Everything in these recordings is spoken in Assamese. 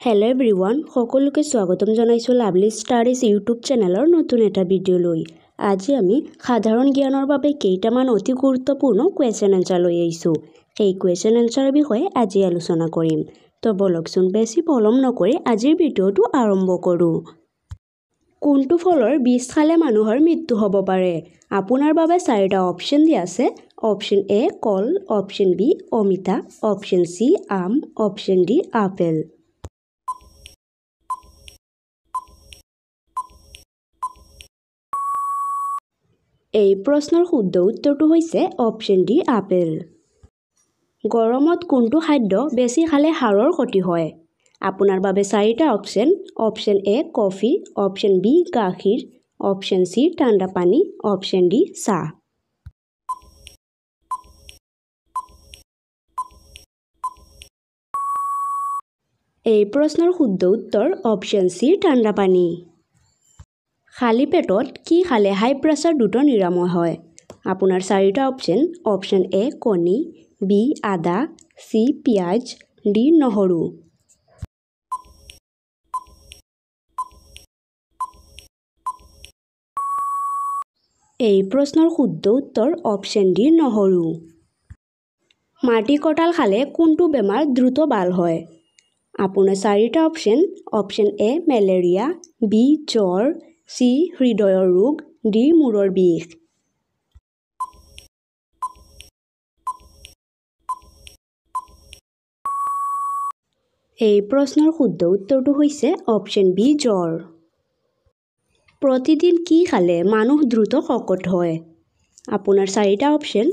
হেল্ল' এভৰিৱান, সকলোকে স্বাগতম জনাইছোঁ লাভলি ষ্টাডিজ ইউটিউব চেনেলৰ নতুন এটা ভিডিঅ' লৈ। আজি আমি সাধাৰণ জ্ঞানৰ বাবে কেইটামান অতি গুৰুত্বপূৰ্ণ কুৱেশ্যন এনচাৰ লৈ আহিছোঁ। সেই কুৱেশ্যন এনচাৰৰ বিষয়ে আজি আলোচনা কৰিম। তো বলকচোন বেছি পলম নকৰি আজিৰ ভিডিঅ'টো আৰম্ভ কৰোঁ। কোনটো ফলৰ বীজ খালে মানুহৰ মৃত্যু হ'ব পাৰে? আপোনাৰ বাবে 4টা অপশ্যন দিয়া আছে। অপশ্যন এ কল, অপশ্যন বি অমিতা, অপশ্যন চি আম, অপশ্যন ডি আপেল। এই প্ৰশ্নৰ শুদ্ধ উত্তৰটো হৈছে অপশ্যন ডি আপেল। গৰমত কোনটো খাদ্য বেছি খালে হাড়ৰ ক্ষতি হয়? আপোনাৰ বাবে 4টা option. Option A coffee, option B গাখীৰ, অপশ্যন চি ঠাণ্ডা পানী, অপশ্যন ডি চাহ। এই প্ৰশ্নৰ শুদ্ধ উত্তৰ অপশ্যন চি ঠাণ্ডা পানী। খালী পেটত কি খালে হাই প্ৰেছাৰ দ্ৰুত নিৰাময় হয়? আপোনাৰ 4টা অপশ্যন। অপশ্যন এ কণী, বি আদা, চি পিঁয়াজ, ডি নহৰু। এই প্ৰশ্নৰ শুদ্ধ উত্তৰ অপশ্যন ডি নহৰু। মাটি কঁঠাল খালে কোনটো বেমাৰ দ্ৰুত ভাল হয়? আপোনাৰ 4টা option. Option A malaria, B জ্বৰ, চি হৃদয়ৰ ৰোগ, ডি মূৰৰ বিষ। এই প্ৰশ্নৰ শুদ্ধ উত্তৰটো হৈছে অপশ্যন বি জ্বৰ। প্ৰতিদিন কি খালে মানুহ দ্ৰুত শকত হয়? আপোনাৰ 4টা অপশ্যন।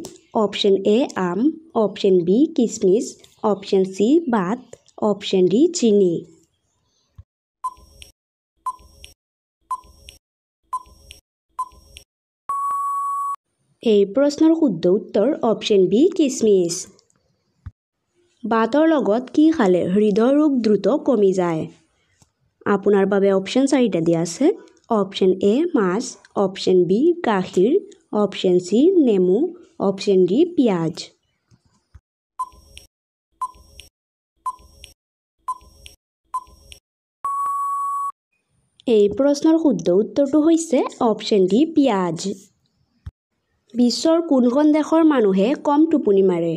অপশ্যন এ আম, অপশ্যন বি কিচমিচ, অপশ্যন চি ভাত, অপশ্যন ডি চিনি। এই প্ৰশ্নৰ শুদ্ধ উত্তৰ অপশ্যন বি কিচমিচ। ভাতৰ লগত কি খালে হৃদয় ৰোগ দ্ৰুত কমি যায়? আপোনাৰ বাবে অপশ্যন 4টা দিয়া আছে। অপশ্যন এ মাছ, অপশ্যন বি গাখীৰ, অপশ্যন চি নেমু, অপশ্যন ডি পিঁয়াজ। এই প্ৰশ্নৰ শুদ্ধ উত্তৰটো হৈছে অপশ্যন ডি পিঁয়াজ। বিশ্বৰ কোনখন দেশৰ মানুহে কম টোপনি মাৰে?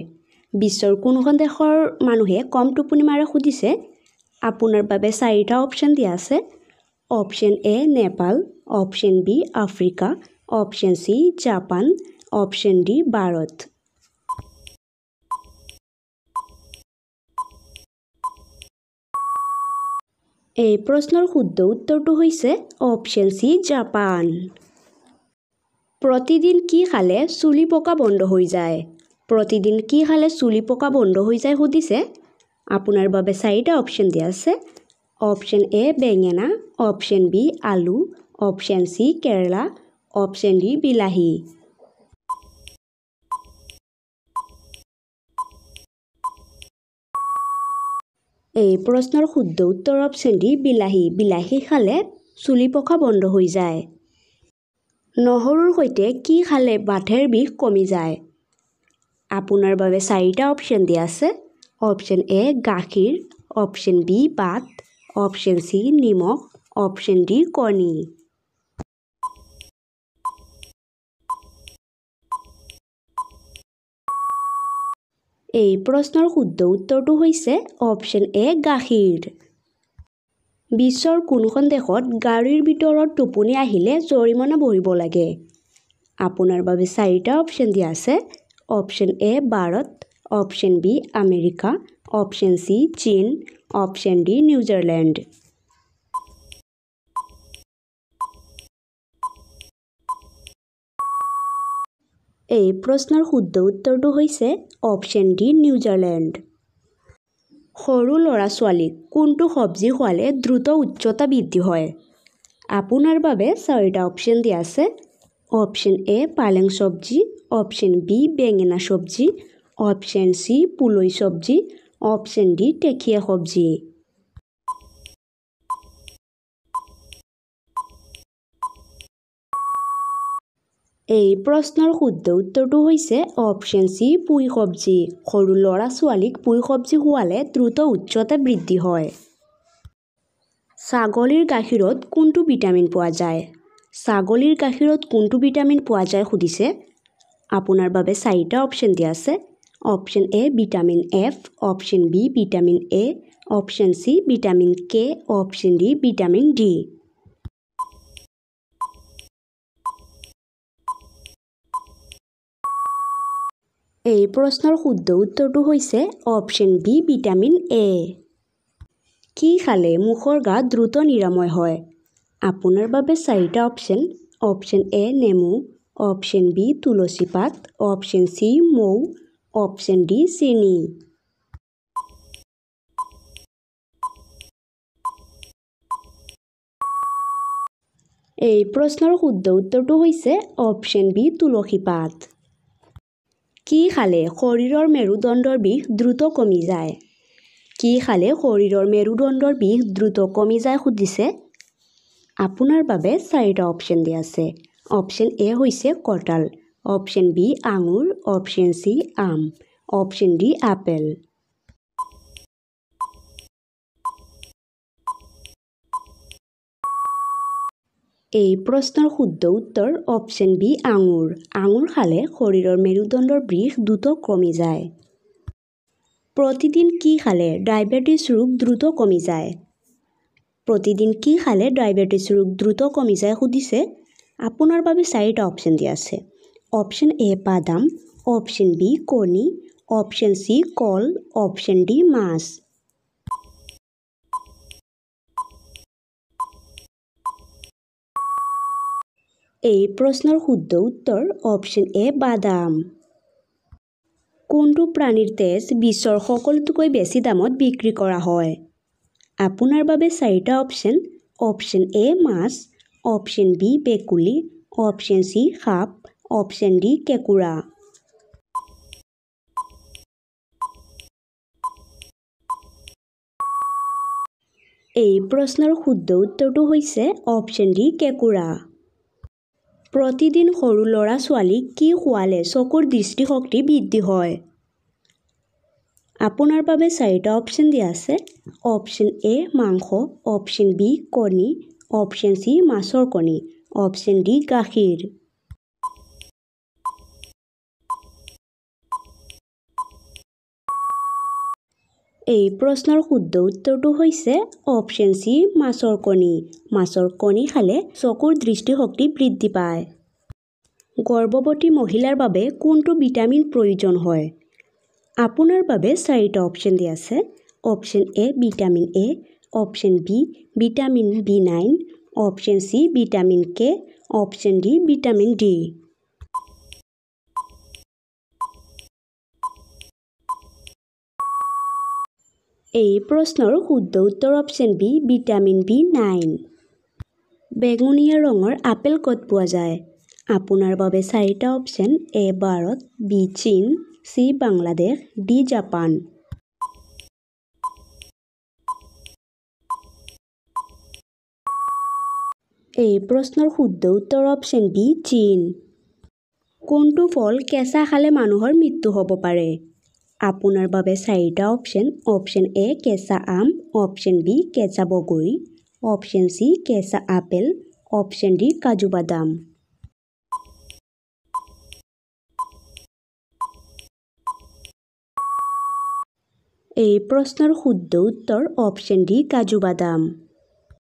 বিশ্বৰ কোনখন দেশৰ মানুহে কম টোপনি মাৰে সুধিছে। আপোনাৰ বাবে 4টা অপশ্যন দিয়া আছে। Option A Nepal, option B Africa, option C Japan, option D Bharat. এই প্ৰশ্নৰ শুদ্ধ উত্তৰটো হৈছে অপশ্যন চি জাপান। প্ৰতিদিন কি খালে চুলি পকা বন্ধ হৈ যায়? প্ৰতিদিন কি খালে চুলি পকা বন্ধ হৈ যায় সুধিছে। আপোনাৰ বাবে 4টা অপশ্যন দিয়া আছে। অপশ্যন এ বেঙেনা, অপশ্যন বি আলু, অপশ্যন চি কেৰেলা, অপশ্যন ডি বিলাহী। এই প্ৰশ্নৰ শুদ্ধ উত্তৰ অপশ্যন ডি বিলাহী। বিলাহী খালে চুলি পকা বন্ধ হৈ যায়। নহৰুৰ সৈতে কি খালে বাথেৰ বিষ কমি যায়? আপোনাৰ বাবে 4টা অপশ্যন দিয়া আছে। অপশ্যন এ গাখীৰ, অপশ্যন বি ভাত, অপশ্যন চি নিমখ, অপশ্যন ডি কণী। এই প্ৰশ্নৰ শুদ্ধ উত্তৰটো হৈছে অপশ্যন এ গাখীৰ। বিশ্বৰ কোনখন দেশত গাড়ীৰ ভিতৰত টোপনি আহিলে জৰিমনা ভৰিব লাগে? আপোনাৰ বাবে 4টা অপশ্যন দিয়া আছে। Option A Bharat, option B America, option C চীন, অপশ্যন ডি নিউজিলেণ্ড। এই প্ৰশ্নৰ শুদ্ধ উত্তৰটো হৈছে অপশ্যন ডি নিউজিলেণ্ড। সৰু ল'ৰা ছোৱালীক কোনটো চব্জি খোৱালে দ্ৰুত উচ্চতা বৃদ্ধি হয়? আপোনাৰ বাবে 4টা অপশ্যন দিয়া আছে। অপশ্যন এ পালেং চব্জি, অপশ্যন বি বেঙেনা চব্জি, অপশ্যন চি পুৰৈ চব্জি, অপশ্যন ডি ঢেকীয়া চব্জি। এই প্ৰশ্নৰ শুদ্ধ উত্তৰটো হৈছে অপশ্যন চি পুই চব্জি। সৰু ল'ৰা ছোৱালীক পুই চব্জি খোৱালে দ্ৰুত উচ্চতা বৃদ্ধি হয়। ছাগলীৰ গাখীৰত কোনটো ভিটামিন পোৱা যায়? ছাগলীৰ গাখীৰত কোনটো ভিটামিন পোৱা যায় সুধিছে। আপোনাৰ বাবে 4টা অপচন দিয়া আছে। Option A vitamin F, option B vitamin A, option C vitamin K, option D vitamin D. এই প্ৰশ্নৰ শুদ্ধ উত্তৰটো হৈছে অপচন বি ভিটামিন এ। কি খালে মুখৰ গা দ্ৰুত নিৰাময় হয়? আপোনাৰ বাবে 4টা অপচন। অপচন এ নেমু, অপচন বি তুলসী পাত, অপচন সি মৌ, অপচন ডি চেনি। এই প্ৰশ্নৰ শুদ্ধ উত্তৰটো হৈছে অপচন বি তুলসী পাত। কি খালে শৰীৰৰ মেৰুদণ্ডৰ বিষ দ্ৰুত কমি যায়? কি খালে শৰীৰৰ মেৰুদণ্ডৰ বিষ দ্ৰুত কমি যায় সুধিছে। আপোনাৰ বাবে 4টা অপচন দিয়া আছে। অপচন এ হৈছে কঁঠাল, অপচন বি আঙুৰ, অপচন সি আম, অপচন ডি আপেল। এই প্ৰশ্নৰ শুদ্ধ উত্তৰ অপচন বি আঙুৰ। আঙুৰ খালে শৰীৰৰ মেৰুদণ্ডৰ বিষ দ্ৰুত কমি যায়। প্ৰতিদিন কি খালে ডায়েবেটিছ ৰোগ দ্ৰুত কমি যায়? প্ৰতিদিন কি খালে ডায়েবেটিছ ৰোগ দ্ৰুত কমি যায় সুধিছে। আপোনাৰ বাবে 4টা অপচন দিয়া আছে। অপচন এ বাদাম, অপচন বি কণী, অপচন সি কল, অপচন ডি মাছ। এই প্ৰশ্নৰ শুদ্ধ উত্তৰ অপচন এ বাদাম। কোনটো প্ৰাণীৰ তেজ বিশ্বৰ সকলোতকৈ বেছি দামত বিক্ৰী কৰা হয়? আপোনাৰ বাবে 4টা অপচন। অপচন এ মাছ, অপচন বি ভেকুলী, অপচন সি সাপ, অপচন ডি কেঁকুৰা। এই প্ৰশ্নৰ শুদ্ধ উত্তৰটো হৈছে অপচন ডি কেঁকুৰা। প্ৰতিদিন সৰু ল'ৰা-ছোৱালীক কি খোৱালে চকুৰ দৃষ্টিশক্তি বৃদ্ধি হয়? আপোনাৰ বাবে 4টা অপচন দিয়া আছে। অপচন এ মাংস, অপচন বি কণী, অপচন সি মাছৰ কণী, অপচন ডি গাখীৰ। এই প্ৰশ্নৰ শুদ্ধ উত্তৰটো হৈছে অপচন সি মাছৰ কণী। মাছৰ কণী খালে চকুৰ দৃষ্টিশক্তি বৃদ্ধি পায়। গৰ্ভৱতী মহিলাৰ বাবে কোনটো ভিটামিন প্ৰয়োজন হয়? আপোনাৰ বাবে 4টা অপচন দিয়া আছে। Option A vitamin A, option B vitamin B nine, option C vitamin K, option D vitamin D. এই প্ৰশ্নৰ শুদ্ধ উত্তৰ অপচন বি ভিটামিন বি9। বেঙুনীয়া ৰঙৰ আপেল ক'ত পোৱা যায়? আপোনাৰ বাবে 4টা অপচন। এ ভাৰত, বি চীন, সি বাংলাদেশ, ডি জাপান। এই প্ৰশ্নৰ শুদ্ধ উত্তৰ অপচন বি চীন। কোনটো ফল কেঁচা খালে মানুহৰ মৃত্যু হ'ব পাৰে? আপোনাৰ বাবে 4টা অপচন। অপচন এ কেঁচা আম, অপচন বি কেঁচা বগৰী, অপচন সি কেঁচা আপেল, অপচন ডি কাজু বাদাম। এই প্ৰশ্নৰ শুদ্ধ উত্তৰ অপচন ডি কাজু বাদাম।